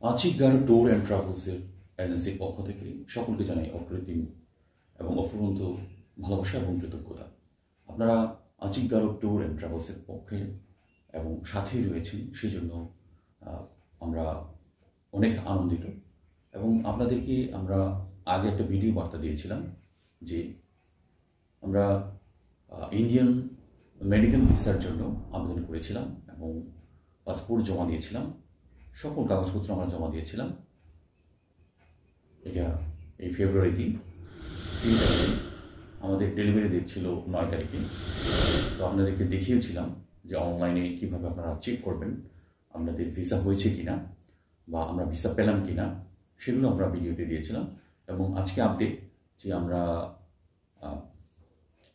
আচিকগার tour and ট্রাভেলসের এজেন্সির পক্ষ থেকে সকলকে জানাই অকৃত্রিম এবং অফুরন্ত ভালোবাসা এবং কৃতজ্ঞতা। আপনারা আচিকগার ট্যুর অ্যান্ড ট্রাভেলসের পক্ষে এবং সাথেই রয়েছেন, সেই জন্য আমরা অনেক আনন্দিত। এবং আপনাদেরকে আমরা আগে একটা ভিডিও বার্তা দিয়েছিলাম যে আমরা ইন্ডিয়ান মেডিকেল ভিসার জন্য আবেদন করেছিলাম এবং পাসপোর্ট জমা দিয়েছিলাম, সকল কাগজপত্র আমরা জমা দিয়েছিলাম। এটা এই ফেব্রুয়ারি 3 তারিখে, আমাদের ডেলিভারি ডেট ছিল 9 তারিখে। তো আপনাদেরকে দেখিয়েছিলাম যে অনলাইনে কীভাবে আপনারা চেক করবেন আপনাদের ভিসা হয়েছে কিনা বা আমরা ভিসা পেলাম কিনা, সেগুলো আমরা ভিডিওতে দিয়েছিলাম। এবং আজকে আপডেট যে আমরা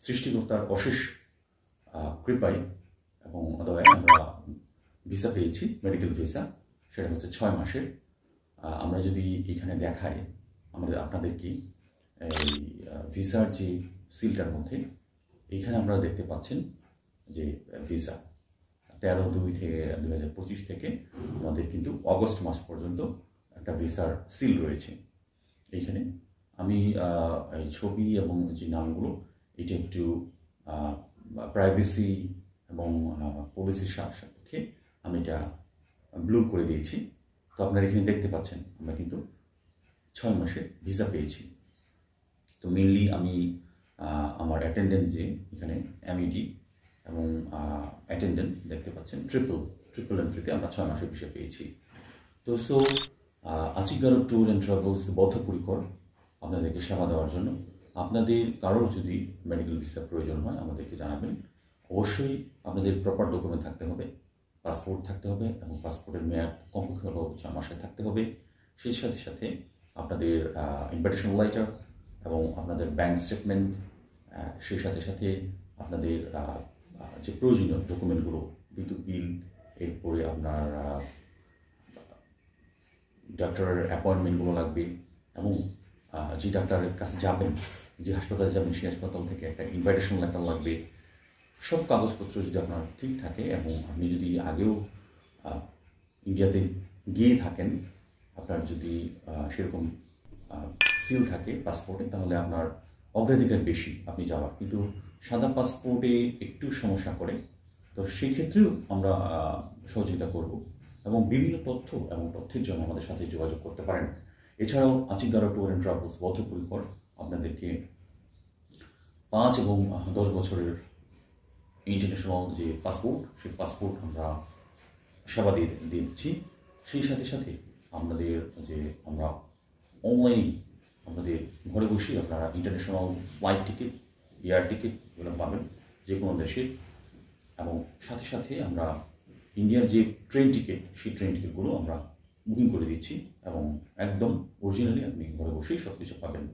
সৃষ্টিকর্তার অশেষ কৃপায় এবং দয়ায় আমরা ভিসা পেয়েছি, মেডিকেল ভিসা। সেটা হচ্ছে 6 মাসের। আমরা যদি এখানে দেখাই আপনাদেরকে এই ভিসার যে সিলটার মধ্যে, এইখানে আমরা দেখতে পাচ্ছেন যে ভিসা 13/2/2025 থেকে আমাদের কিন্তু অগস্ট মাস পর্যন্ত একটা ভিসার সিল রয়েছে। এইখানে আমি এই ছবি এবং যে নামগুলো, এটা একটু প্রাইভেসি এবং পলিসির সাপেক্ষে আমি এটা ব্লু করে দিয়েছি। তো আপনারা এখানে দেখতে পাচ্ছেন আমরা কিন্তু 6 মাসে ভিসা পেয়েছি। তো মেনলি আমি আমার অ্যাটেন্ডেন্ট যে এখানে MED এবং অ্যাটেন্ডেন্ট দেখতে পাচ্ছেন ট্রিপল এন্ট্রিতে আমরা 6 মাসের ভিসা পেয়েছি। তো আচিকগার ট্যুর অ্যান্ড ট্রাভেলস বদ্ধপরিকর আপনাদেরকে সেবা দেওয়ার জন্য। আপনাদের কারোর যদি মেডিকেল ভিসা প্রয়োজন হয় আমাদেরকে জানাবেন। অবশ্যই আপনাদের প্রপার ডকুমেন্ট থাকতে হবে, পাসপোর্ট থাকতে হবে এবং পাসপোর্টের মেয়াদ কমপক্ষে 6 মাসে থাকতে হবে। সেই সাথে সাথে আপনাদের ইনভাইটেশন লেটার এবং আপনাদের ব্যাংক স্টেটমেন্ট, সেই সাথে সাথে আপনাদের যে প্রয়োজনীয় ডকুমেন্টগুলো, বিদ্যুৎ বিল, এরপরে আপনার ডাক্তারের অ্যাপয়েন্টমেন্টগুলো লাগবে এবং যে ডাক্তারের কাছে যাবেন, যে হাসপাতালে যাবেন, সেই হাসপাতাল থেকে একটা ইনভাইটেশন লেটার লাগবে। সব কাগজপত্র যদি আপনার ঠিক থাকে এবং আপনি যদি আগেও ইন্ডিয়াতে গিয়ে থাকেন, আপনার যদি সেরকম সিল থাকে পাসপোর্টে, তাহলে আপনার অগ্রাধিকার বেশি আপনি যাওয়ার। কিন্তু সাদা পাসপোর্টে একটু সমস্যা করে, তো সেই ক্ষেত্রেও আমরা সহযোগিতা করব এবং বিভিন্ন তথ্য এবং তথ্যের জন্য আমাদের সাথে যোগাযোগ করতে পারেন। এছাড়াও আচিকগার ট্যুর অ্যান্ড ট্রাভেলস বদ্ধপরিকর আপনাদেরকে 5 এবং 10 বছরের ইন্টারন্যাশনাল যে পাসপোর্ট, সেই পাসপোর্ট আমরা সেবা দিয়ে দিচ্ছি। সেই সাথে সাথে আপনাদের যে আমরা অনলাইনেই আপনাদের ঘরে বসেই আপনারা international flight ticket, air ticket এগুলো পাবেন যে কোনো দেশের। এবং সাথে সাথে আমরা ইন্ডিয়ার যে ট্রেন টিকিট, সেই ট্রেন টিকিটগুলো আমরা বুকিং করে দিচ্ছি এবং একদম অরিজিনালি আপনি ঘরে বসেই সব কিছু পাবেন।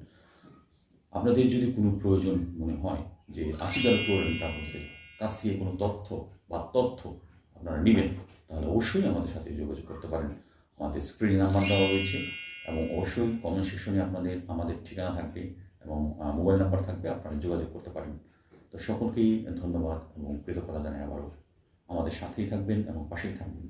আপনাদের যদি কোনো প্রয়োজন মনে হয় যে আচিকগার ট্যুর অ্যান্ড ট্রাভেলসের কাছ থেকে কোনো তথ্য আপনারা নেবেন, তাহলে অবশ্যই আমাদের সাথে যোগাযোগ করতে পারেন। আমাদের স্ক্রিনে নাম্বার দেওয়া রয়েছে এবং অবশ্যই কমেন্ট সেকশনে আমাদের ঠিকানা থাকবে এবং মোবাইল নাম্বার থাকবে, আপনারা যোগাযোগ করতে পারেন। তো সকলকেই ধন্যবাদ এবং কৃতজ্ঞতা জানাই আবারও। আমাদের সাথেই থাকবেন এবং পাশেই থাকবেন।